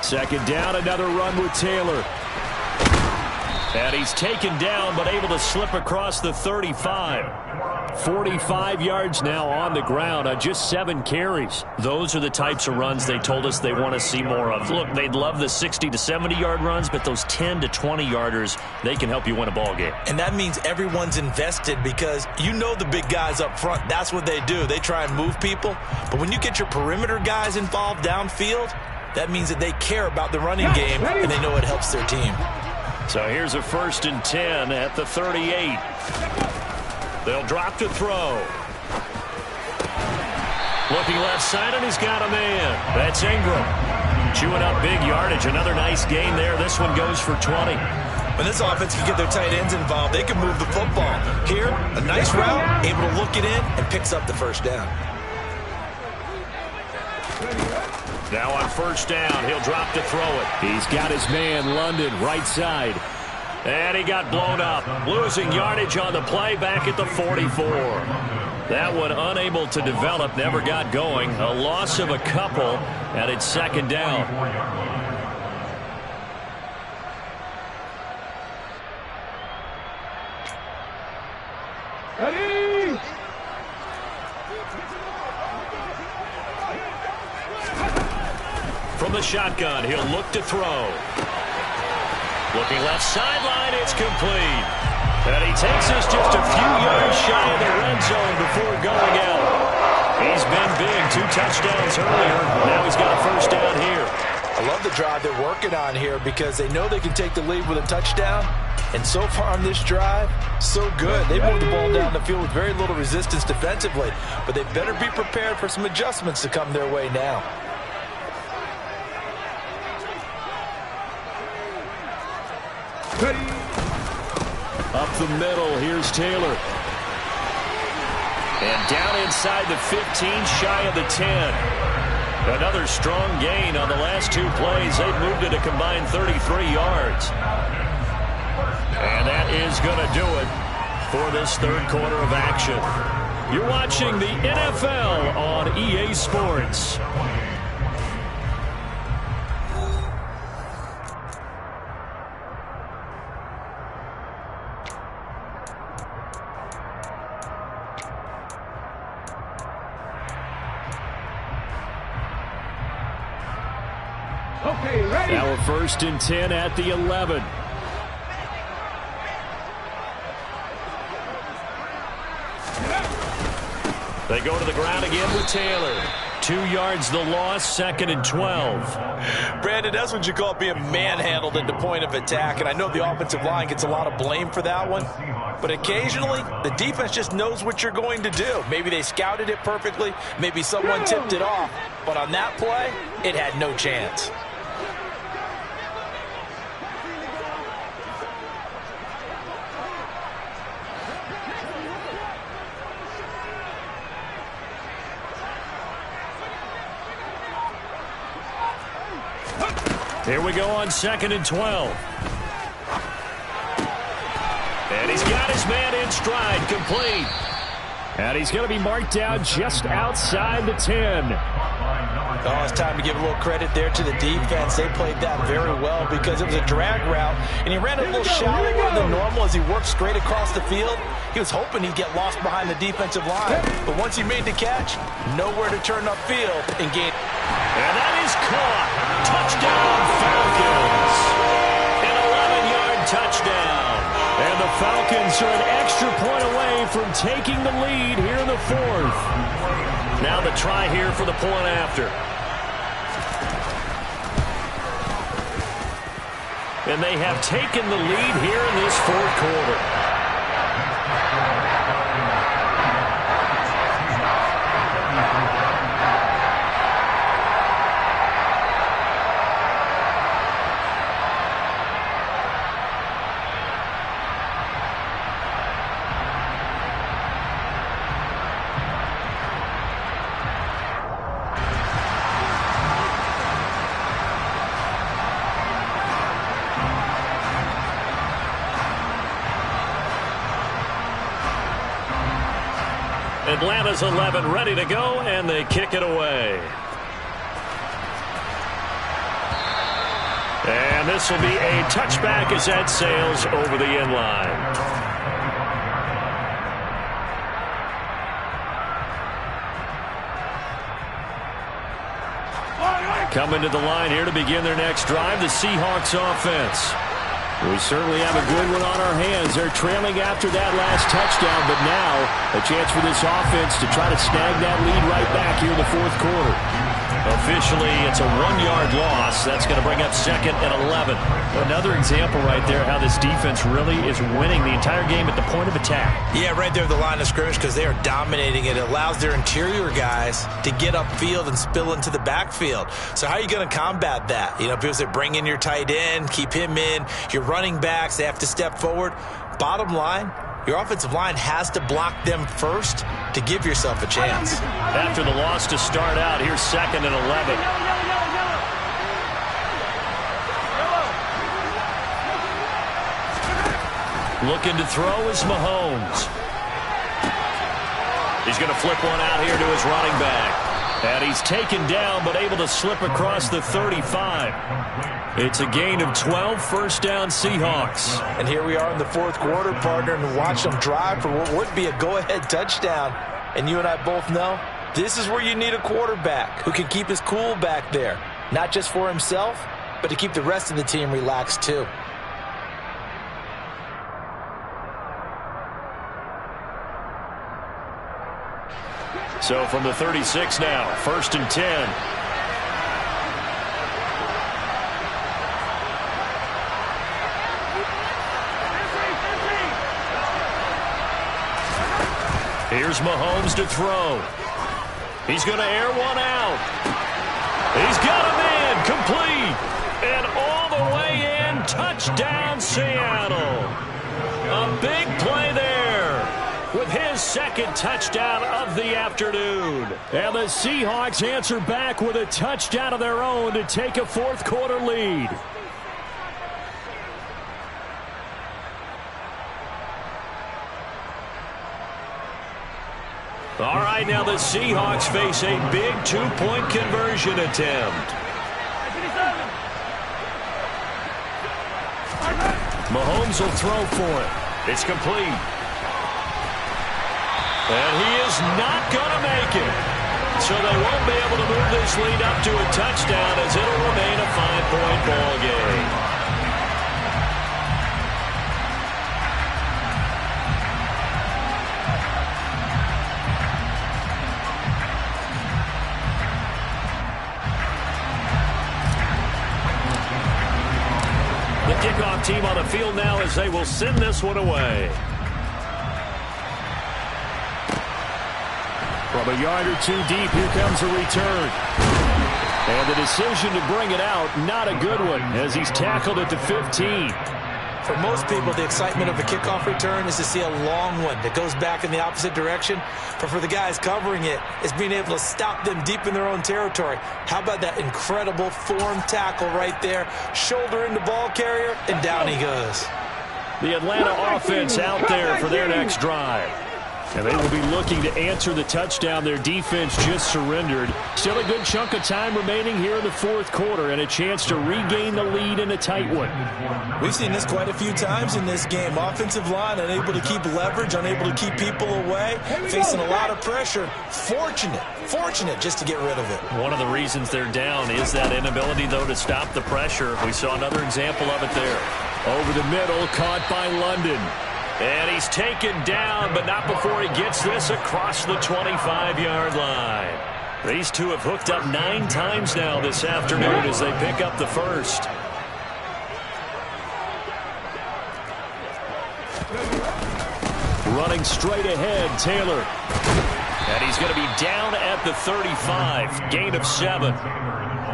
Second down, another run with Taylor. And he's taken down, but able to slip across the 35. 45 yards now on the ground on just 7 carries. Those are the types of runs they told us they want to see more of. Look, they'd love the 60 to 70-yard runs, but those 10 to 20-yarders, they can help you win a ball game. And that means everyone's invested because you know the big guys up front. That's what they do. They try and move people. But when you get your perimeter guys involved downfield, that means that they care about the running game, and they know it helps their team. So here's a 1st and 10 at the 38. They'll drop to throw. Looking left side, and he's got a man. That's Ingram. Chewing up big yardage. Another nice gain there. This one goes for 20. When this offense can get their tight ends involved, they can move the football. Here, a nice route, able to look it in, and picks up the first down. Now on 1st down, he'll drop to throw it. He's got his man, London, right side. And he got blown up. Losing yardage on the play back at the 44. That one unable to develop, never got going. A loss of a couple, and it's 2nd down. From the shotgun, he'll look to throw. Looking left sideline, it's complete. And he takes us just a few yards shy of the red zone before going out. He's been big, 2 touchdowns earlier. Now he's got a 1st down here. I love the drive they're working on here because they know they can take the lead with a touchdown. And so far on this drive, so good. They moved the ball down the field with very little resistance defensively. But they better be prepared for some adjustments to come their way now. Up the middle, here's Taylor. And down inside the 15, shy of the 10. Another strong gain on the last 2 plays. They've moved it a combined 33 yards. And that is going to do it for this 3rd quarter of action. You're watching the NFL on EA Sports. Okay, ready. Now a 1st and 10 at the 11. They go to the ground again with Taylor. 2 yards the loss, 2nd and 12. Brandon, that's what you call being manhandled at the point of attack. And I know the offensive line gets a lot of blame for that one. But occasionally, the defense just knows what you're going to do. Maybe they scouted it perfectly. Maybe someone tipped it off. But on that play, it had no chance. Here we go on 2nd and 12. And he's got his man in stride, complete. And he's going to be marked down just outside the 10. Oh, it's time to give a little credit there to the defense. They played that very well because it was a drag route, and he ran a little shallower than normal as he worked straight across the field. He was hoping he'd get lost behind the defensive line, but once he made the catch, nowhere to turn upfield and gain. And that is caught. Touchdown, Falcons. An 11-yard touchdown. And the Falcons are an extra point away from taking the lead here in the 4th. Now the try here for the point after. And they have taken the lead here in this 4th quarter. Atlanta's 11 ready to go, and they kick it away. And this will be a touchback as that sails over the end line. Coming to the line here to begin their next drive, the Seahawks offense. We certainly have a good one on our hands. They're trailing after that last touchdown, but now a chance for this offense to try to snag that lead right back here in the fourth quarter. Officially, it's a 1-yard loss. That's going to bring up 2nd and 11. Another example right there how this defense really is winning the entire game at the point of attack. Yeah, right there at the line of scrimmage because they are dominating it. It allows their interior guys to get upfield and spill into the backfield. So how are you going to combat that? You know, people say bring in your tight end, keep him in. Your running backs, they have to step forward. Bottom line, your offensive line has to block them first to give yourself a chance. After the loss to start out, here's 2nd and 11. Looking to throw is Mahomes. He's going to flip one out here to his running back. And he's taken down, but able to slip across the 35. It's a gain of 12, first down Seahawks. And here we are in the fourth quarter, partner, and watch them drive for what would be a go-ahead touchdown. And you and I both know this is where you need a quarterback who can keep his cool back there. Not just for himself, but to keep the rest of the team relaxed too. So from the 36 now, 1st and 10. Here's Mahomes to throw. He's going to air one out. He's got him in, complete. And all the way in, touchdown Seattle. A big play there with his 2nd touchdown of the afternoon. And the Seahawks answer back with a touchdown of their own to take a fourth quarter lead. All right, now the Seahawks face a big 2-point conversion attempt. Mahomes will throw for it. It's complete. And he is not going to make it. So they won't be able to move this lead up to a touchdown as it'll remain a 5-point ball game. The kickoff team on the field now as they will send this one away. From a yard or two deep, here comes a return. And the decision to bring it out, not a good one, as he's tackled at the 15. For most people, the excitement of a kickoff return is to see a long one that goes back in the opposite direction. But for the guys covering it, it's being able to stop them deep in their own territory. How about that incredible form tackle right there? Shoulder into ball carrier, and down he goes. The Atlanta offense out there for their next drive. And they will be looking to answer the touchdown their defense just surrendered. Still a good chunk of time remaining here in the fourth quarter and a chance to regain the lead in a tight one. We've seen this quite a few times in this game. Offensive line unable to keep leverage, unable to keep people away, facing a lot of pressure. Fortunate just to get rid of it. One of the reasons they're down is that inability, though, to stop the pressure. We saw another example of it there. Over the middle, caught by London. And he's taken down, but not before he gets this across the 25-yard line. These two have hooked up 9 times now this afternoon as they pick up the first. Running straight ahead, Taylor. And he's going to be down at the 35, gain of 7.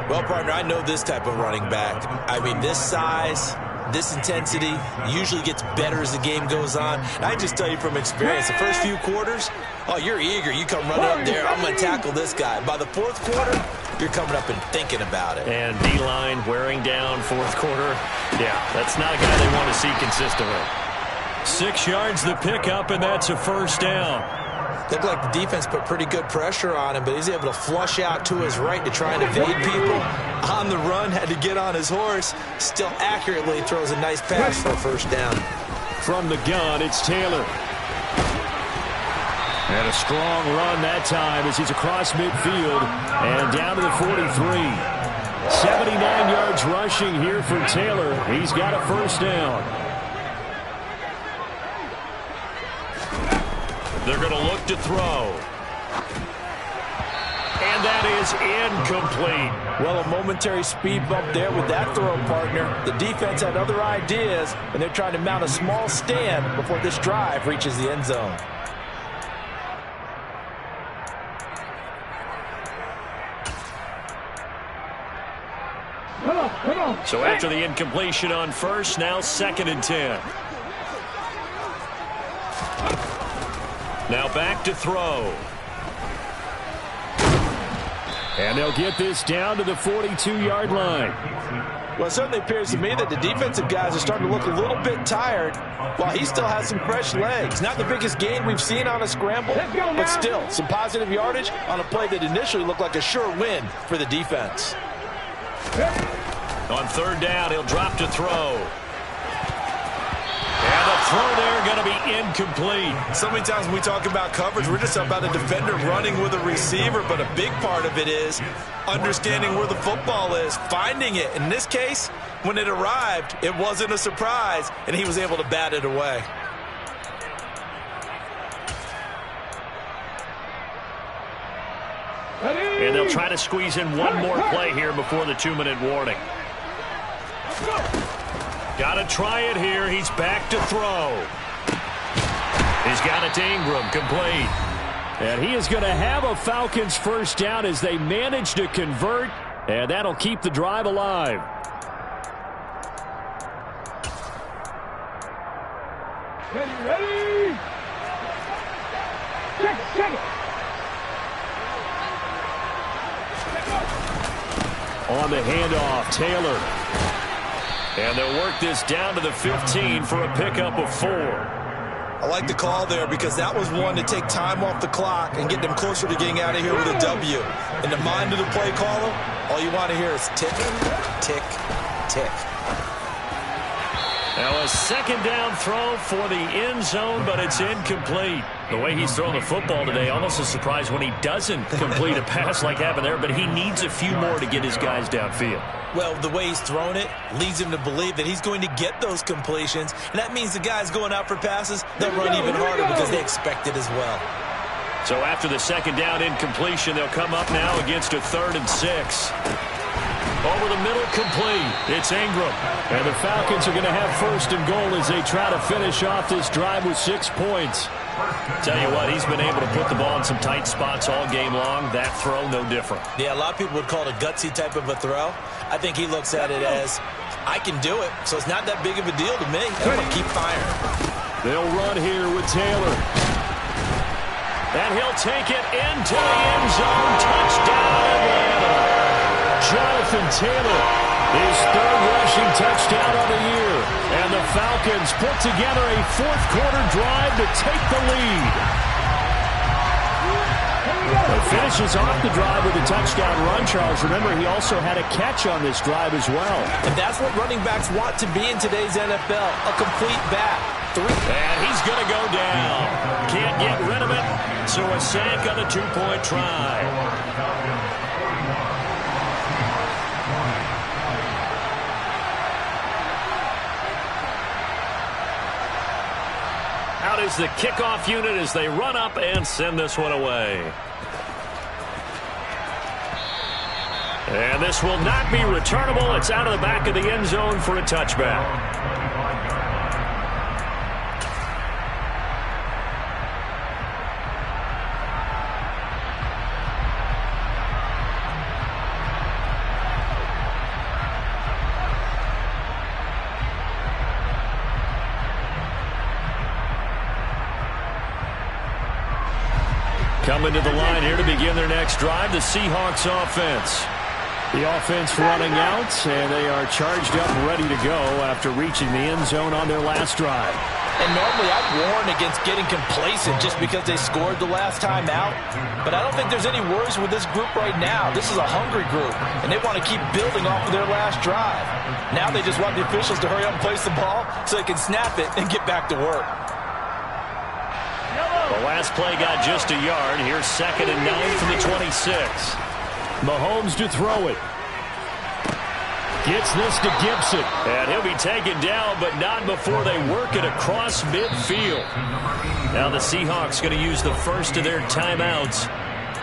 Well, partner, I know this type of running back. I mean, this size, this intensity usually gets better as the game goes on. And I just tell you from experience, the first few quarters, oh, you're eager. You come running up there, I'm going to tackle this guy. By the fourth quarter, you're coming up and thinking about it. And D-line wearing down fourth quarter. Yeah, that's not a guy they want to see consistently. 6 yards the pickup, and that's a first down. Looked like the defense put pretty good pressure on him, but he's able to flush out to his right to try and evade people. On the run, had to get on his horse. Still accurately throws a nice pass for a first down. From the gun, it's Taylor. And a strong run that time as he's across midfield and down to the 43. 79 yards rushing here for Taylor. He's got a first down. They're going to look to throw. And that is incomplete. Well, a momentary speed bump there with that throw, partner. The defense had other ideas, and they're trying to mount a small stand before this drive reaches the end zone. So after the incompletion on first, now 2nd and 10. Now back to throw. And they'll get this down to the 42-yard line. Well, it certainly appears to me that the defensive guys are starting to look a little bit tired while he still has some fresh legs. Not the biggest gain we've seen on a scramble, but still some positive yardage on a play that initially looked like a sure win for the defense. On 3rd down, he'll drop to throw. And the throw there going to be incomplete. So many times when we talk about coverage, we're just about a defender running with a receiver, but a big part of it is understanding where the football is, finding it. In this case, when it arrived, it wasn't a surprise, and he was able to bat it away. And they'll try to squeeze in one more play here before the 2-minute warning. Got to try it here. He's back to throw. He's got it to Ingram, complete. And he is going to have a Falcons first down as they manage to convert, and that'll keep the drive alive. Ready? Check it. On the handoff, Taylor. And they'll work this down to the 15 for a pickup of 4. I like the call there because that was one to take time off the clock and get them closer to getting out of here with a W. In the mind of the play caller, all you want to hear is tick, tick, tick. Now a 2nd down throw for the end zone, but it's incomplete. The way he's thrown the football today, almost a surprise when he doesn't complete a pass like happened there, but he needs a few more to get his guys downfield. Well, the way he's thrown it leads him to believe that he's going to get those completions, and that means the guys going out for passes, they'll run even harder because they expect it as well. So after the 2nd down incompletion, they'll come up now against a 3rd and 6. Over the middle, complete. It's Ingram. And the Falcons are going to have 1st and goal as they try to finish off this drive with 6 points. Tell you what, he's been able to put the ball in some tight spots all game long. That throw, no different. Yeah, a lot of people would call it a gutsy type of a throw. I think he looks at it as, I can do it, so it's not that big of a deal to me. I'm going to keep firing. They'll run here with Taylor. And he'll take it into the end zone. Touchdown, Atlanta. Jonathan Taylor, his 3rd rushing touchdown of the year. And the Falcons put together a 4th-quarter drive to take the lead. He finishes off the drive with a touchdown run, Charles. Remember, he also had a catch on this drive as well. And that's what running backs want to be in today's NFL, a complete back. And he's going to go down. Can't get rid of it, so a sack on the 2-point try. Out is the kickoff unit as they run up and send this one away. And this will not be returnable. It's out of the back of the end zone for a touchback. Coming to the line here to begin their next drive, the Seahawks offense. The offense running out, and they are charged up ready to go after reaching the end zone on their last drive. And normally I'd warn against getting complacent just because they scored the last time out. But I don't think there's any worries with this group right now. This is a hungry group, and they want to keep building off of their last drive. Now they just want the officials to hurry up and place the ball so they can snap it and get back to work. The last play got just a yard. Here's 2nd and 9 from the 26. Mahomes to throw it. Gets this to Gibson. And he'll be taken down, but not before they work it across midfield. Now the Seahawks going to use the first of their timeouts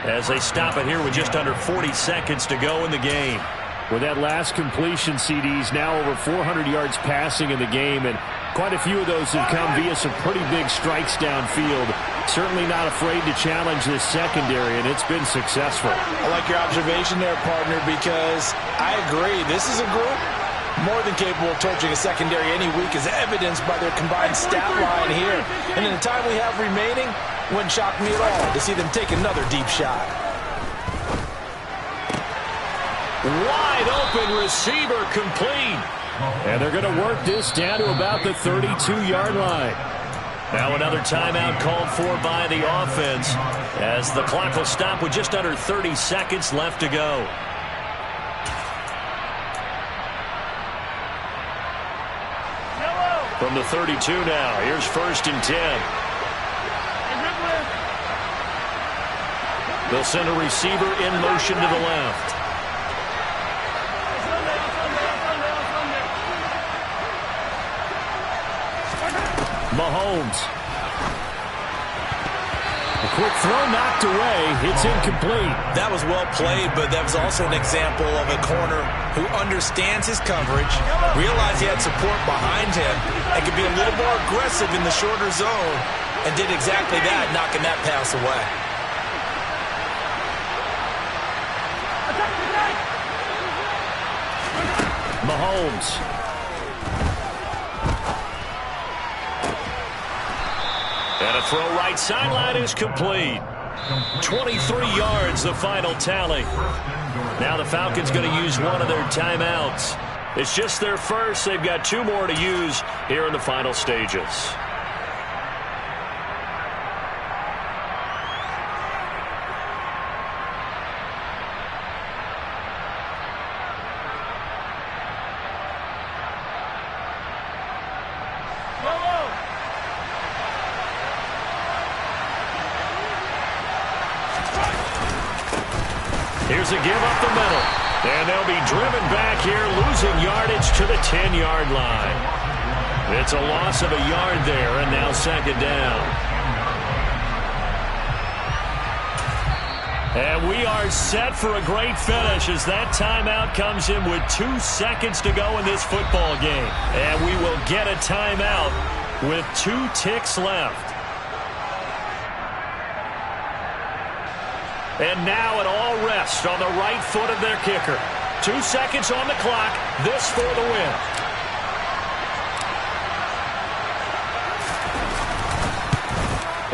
as they stop it here with just under 40 seconds to go in the game. With that last completion, CD's now over 400 yards passing in the game, and quite a few of those have come via some pretty big strikes downfield. Certainly not afraid to challenge this secondary, and it's been successful. I like your observation there, partner, because I agree. This is a group more than capable of torching a secondary any week, as evidenced by their combined stat line here. And in the time we have remaining, wouldn't shock me at all to see them take another deep shot. Wide open receiver complete. And they're going to work this down to about the 32-yard line. Now another timeout called for by the offense as the clock will stop with just under 30 seconds left to go. From the 32 now, here's 1st and 10. They'll send a receiver in motion to the left. Mahomes. A quick throw knocked away. It's incomplete. That was well played, but that was also an example of a corner who understands his coverage, realized he had support behind him, and could be a little more aggressive in the shorter zone, and did exactly that, knocking that pass away. Mahomes. And a throw right sideline is complete. 23 yards, the final tally. Now the Falcons going to use one of their timeouts. It's just their first. They've got 2 more to use here in the final stages. Here's a give up the middle. And they'll be driven back here, losing yardage to the 10-yard line. It's a loss of a yard there, and now 2nd down. And we are set for a great finish as that timeout comes in with 2 seconds to go in this football game. And we will get a timeout with 2 ticks left. And now it all rests on the right foot of their kicker. 2 seconds on the clock. This for the win.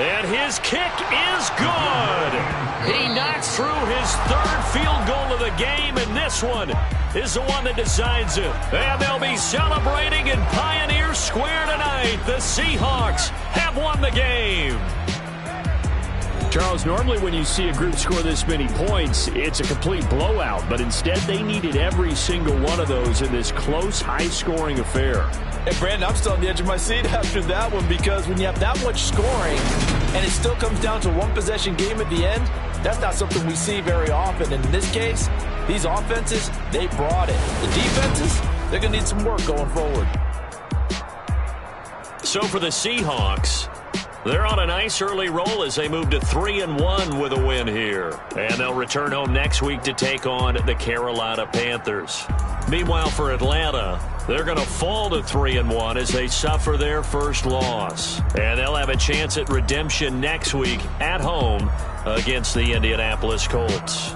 And his kick is good. He knocks through his 3rd field goal of the game, and this one is the one that decides it. And they'll be celebrating in Pioneer Square tonight. The Seahawks have won the game. Charles, normally when you see a group score this many points, it's a complete blowout. But instead, they needed every single one of those in this close, high-scoring affair. Hey, Brandon, I'm still on the edge of my seat after that one, because when you have that much scoring and it still comes down to 1-possession game at the end, that's not something we see very often. And in this case, these offenses, they brought it. The defenses, they're going to need some work going forward. So for the Seahawks, they're on a nice early roll as they move to 3-1 with a win here. And they'll return home next week to take on the Carolina Panthers. Meanwhile, for Atlanta, they're going to fall to 3-1 as they suffer their first loss. And they'll have a chance at redemption next week at home against the Indianapolis Colts.